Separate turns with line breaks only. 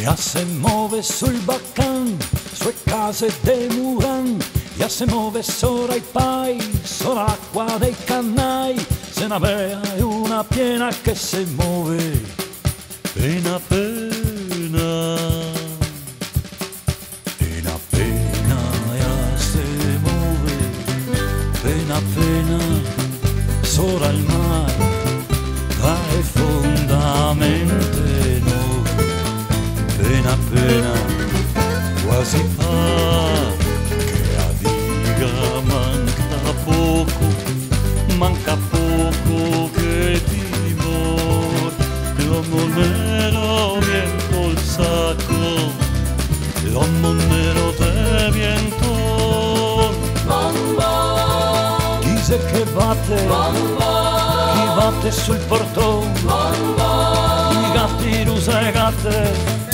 Ya se muove sul baccan, sue case de Muran, ya se muove sopra i pai, sopra l'acqua dei cannai, se una bea e una piena che se muove, pena pena, pena pena, ya se muove, pena pena, sopra il mare, trae fondamente nuove, pena pena, quasi fa che a diga manca poco che timor, l'uomo nero vien col sacco, l'uomo nero te vien con bom bom, dice che batte bom bom, chi batte sul portone bom bom, i gatti rusa e gatte